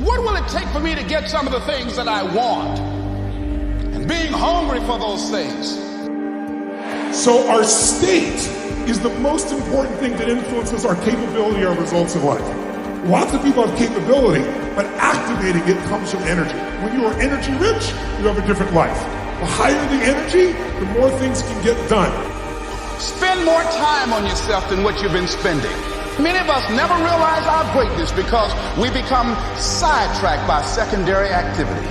What will it take for me to get some of the things that I want? And being hungry for those things. So our state is the most important thing that influences our capability or results in life. Lots of people have capability, but activating it comes from energy. When you are energy rich, you have a different life. The higher the energy, the more things can get done. Spend more time on yourself than what you've been spending. Many of us never realize our greatness because we become sidetracked by secondary activity.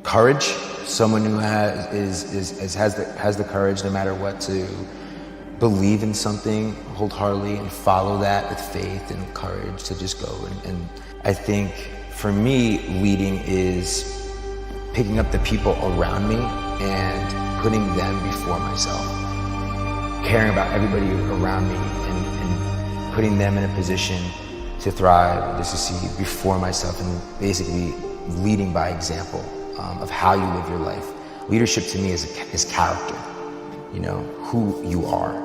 Courage, someone who has the courage no matter what to believe in something wholeheartedly and follow that with faith and courage to just go. And I think for me, leading is picking up the people around me and putting them before myself, caring about everybody around me and putting them in a position to thrive and to succeed before myself, and basically leading by example of how you live your life. Leadership to me is character, you know, who you are.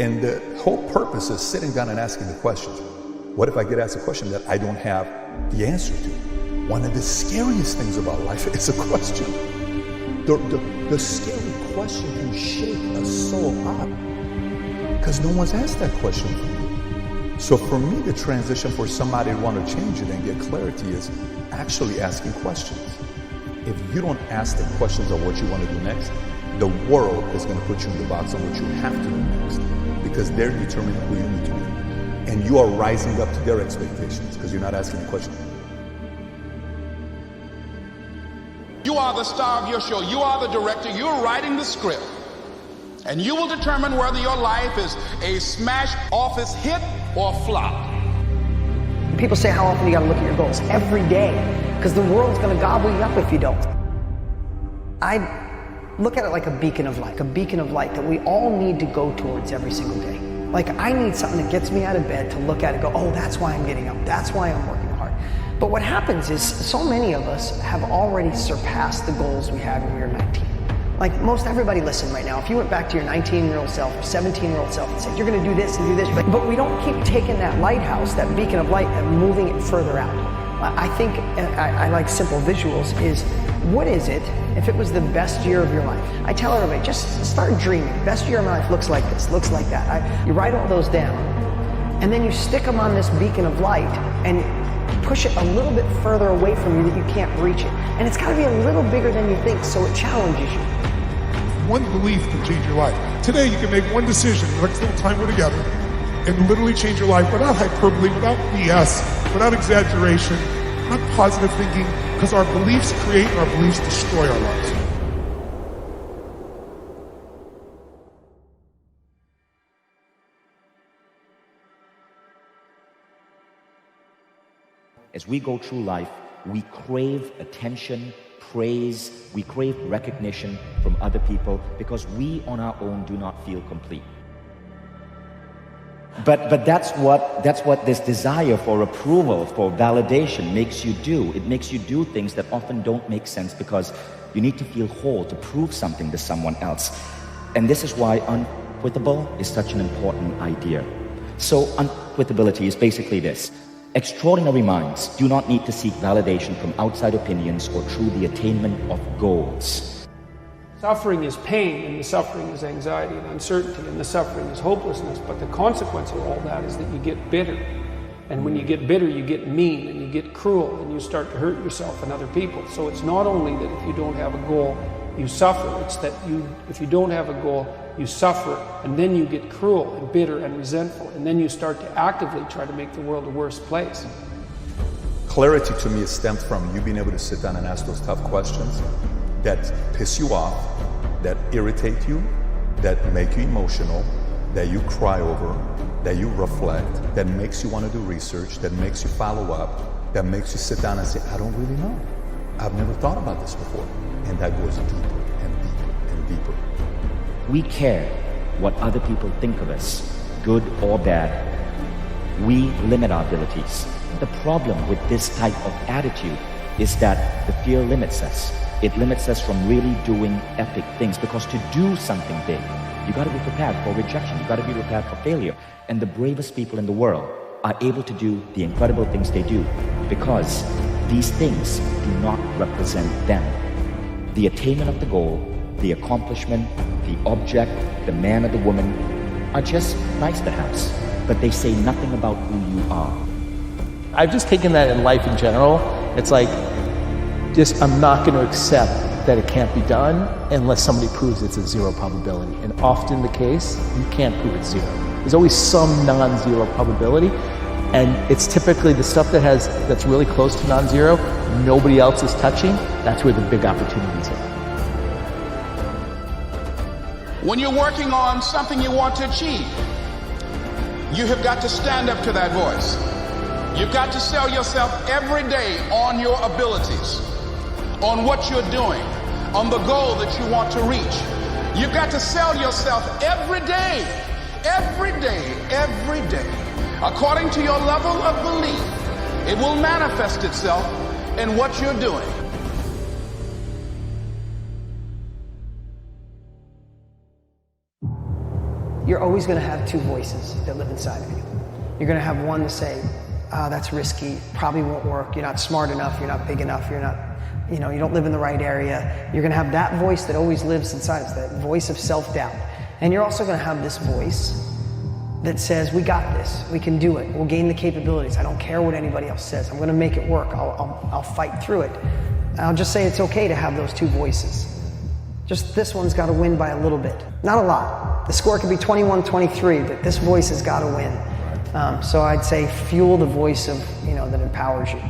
And the whole purpose is sitting down and asking the questions. What if I get asked a question that I don't have the answer to? One of the scariest things about life is a question. The scary question can shake a soul up because no one's asked that question for you. So for me, the transition for somebody to want to change it and get clarity is actually asking questions. If you don't ask the questions of what you want to do next, the world is going to put you in the box on what you have to do next, because they're determining who you need to be. And you are rising up to their expectations because you're not asking the question. You are the star of your show. You are the director. You're writing the script. And you will determine whether your life is a smash office hit or flop. People say, how often do you gotta look at your goals? Every day, because the world's gonna gobble you up if you don't. I look at it like a beacon of light that we all need to go towards every single day. Like, I need something that gets me out of bed to look at it and go, oh, that's why I'm getting up, that's why I'm working hard. But what happens is, so many of us have already surpassed the goals we had when we were 19. Like most everybody listen right now, if you went back to your 19-year-old self or 17-year-old self and said, you're gonna do this and do this, but we don't keep taking that lighthouse, that beacon of light, and moving it further out. I think, I like simple visuals, is what is it if it was the best year of your life? I tell everybody, just start dreaming. Best year of my life looks like this, looks like that. You write all those down, and then you stick them on this beacon of light and push it a little bit further away from you that you can't reach it. And it's gotta be a little bigger than you think, so it challenges you. One belief can change your life. Today you can make one decision, the next little time we're together, and literally change your life without hyperbole, without BS, without exaggeration, not positive thinking, because our beliefs create and our beliefs destroy our lives. As we go through life, we crave attention, praise, we crave recognition from other people because we on our own do not feel complete. But that's what this desire for approval, for validation makes you do. It makes you do things that often don't make sense because you need to feel whole to prove something to someone else. And this is why unquitable is such an important idea. So unquitability is basically this. Extraordinary minds do not need to seek validation from outside opinions or through the attainment of goals. Suffering is pain, and the suffering is anxiety and uncertainty, and the suffering is hopelessness. But the consequence of all that is that you get bitter. And when you get bitter, you get mean, and you get cruel, and you start to hurt yourself and other people. So it's not only that if you don't have a goal, you suffer. It's that if you don't have a goal, you suffer, and then you get cruel and bitter and resentful, and then you start to actively try to make the world a worse place. Clarity to me stems from you being able to sit down and ask those tough questions that piss you off, that irritate you, that make you emotional, that you cry over, that you reflect, that makes you want to do research, that makes you follow up, that makes you sit down and say, I don't really know. I've never thought about this before. And that goes deeper and deeper and deeper. We care what other people think of us, good or bad. We limit our abilities. The problem with this type of attitude is that the fear limits us. It limits us from really doing epic things, because to do something big, you got to be prepared for rejection. You got to be prepared for failure. And the bravest people in the world are able to do the incredible things they do because these things do not represent them. The attainment of the goal, the accomplishment, the object, the man or the woman are just nice to haves, but they say nothing about who you are. I've just taken that in life in general. It's like, just I'm not going to accept that it can't be done unless somebody proves it's a zero probability. And often the case, you can't prove it's zero. There's always some non-zero probability, and it's typically the stuff that's really close to non-zero, nobody else is touching. That's where the big opportunities are. When you're working on something you want to achieve, you have got to stand up to that voice. You've got to sell yourself every day on your abilities, on what you're doing, on the goal that you want to reach. You've got to sell yourself every day, according to your level of belief. It will manifest itself in what you're doing. You're always going to have two voices that live inside of you. You're going to have one to say, that's risky, probably won't work, you're not smart enough, you're not big enough, you're not, you don't live in the right area. You're going to have that voice that always lives inside us, that voice of self-doubt. And you're also going to have this voice that says, we got this, we can do it, we'll gain the capabilities, I don't care what anybody else says, I'm going to make it work, I'll fight through it. And I'll just say it's okay to have those two voices. Just this one's got to win by a little bit, not a lot. The score could be 21-23, but this voice has got to win. So I'd say fuel the voice of, that empowers you.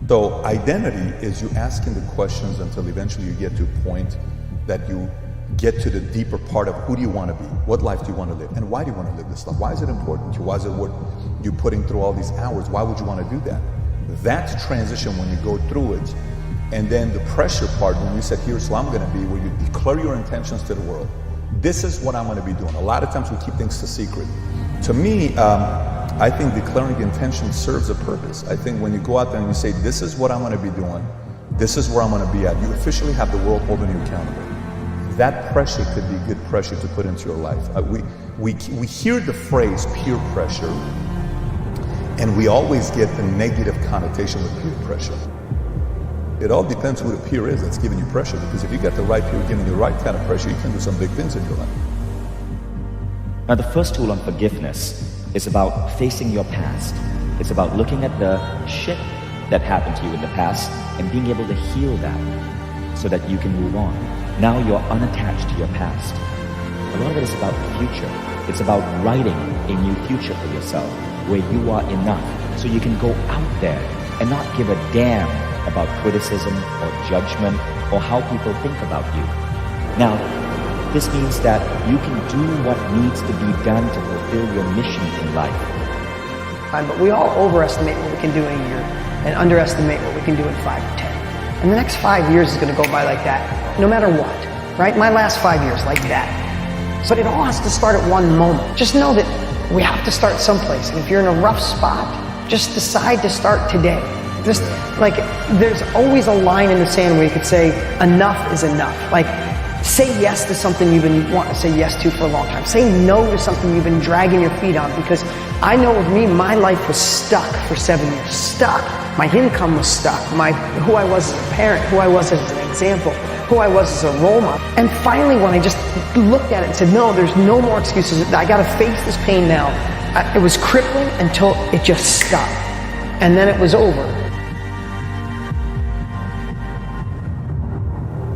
So identity is you asking the questions until eventually you get to a point that you get to the deeper part of who do you want to be, what life do you want to live, and why do you want to live this life? Why is it important to you? Why is it worth you putting through all these hours? Why would you want to do that? That's transition when you go through it. And then the pressure part, when you said, here's who I'm going to be, where you declare your intentions to the world. This is what I'm going to be doing. A lot of times we keep things a secret. To me, I think declaring intention serves a purpose. I think when you go out there and you say, this is what I'm going to be doing, this is where I'm going to be at, you officially have the world holding you accountable. That pressure could be good pressure to put into your life. We hear the phrase peer pressure, and we always get a negative connotation with peer pressure. It all depends who the peer is that's giving you pressure, because if you get the right peer giving you the right kind of pressure, you can do some big things in your life. Now, the first tool on forgiveness is about facing your past. It's about looking at the shit that happened to you in the past and being able to heal that so that you can move on. Now you're unattached to your past. A lot of it is about the future. It's about writing a new future for yourself where you are enough so you can go out there and not give a damn about criticism or judgment or how people think about you. Now, this means that you can do what needs to be done to fulfill your mission in life. But we all overestimate what we can do in a year and underestimate what we can do in 5 or 10. And the next 5 years is going to go by like that, no matter what, right? My last 5 years, like that. But it all has to start at one moment. Just know that we have to start someplace. And if you're in a rough spot, just decide to start today. Just like, there's always a line in the sand where you could say, enough is enough. Like, say yes to something you've been wanting to say yes to for a long time. Say no to something you've been dragging your feet on, because I know with me, my life was stuck for 7 years. Stuck. My income was stuck. Who I was as a parent, who I was as an example, who I was as a role model. And finally, when I just looked at it and said, no, there's no more excuses. I got to face this pain now. It was crippling until it just stopped. And then it was over.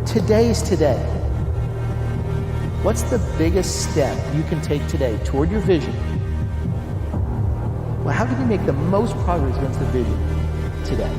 Today is today. What's the biggest step you can take today toward your vision? Well, how can you make the most progress against the vision today?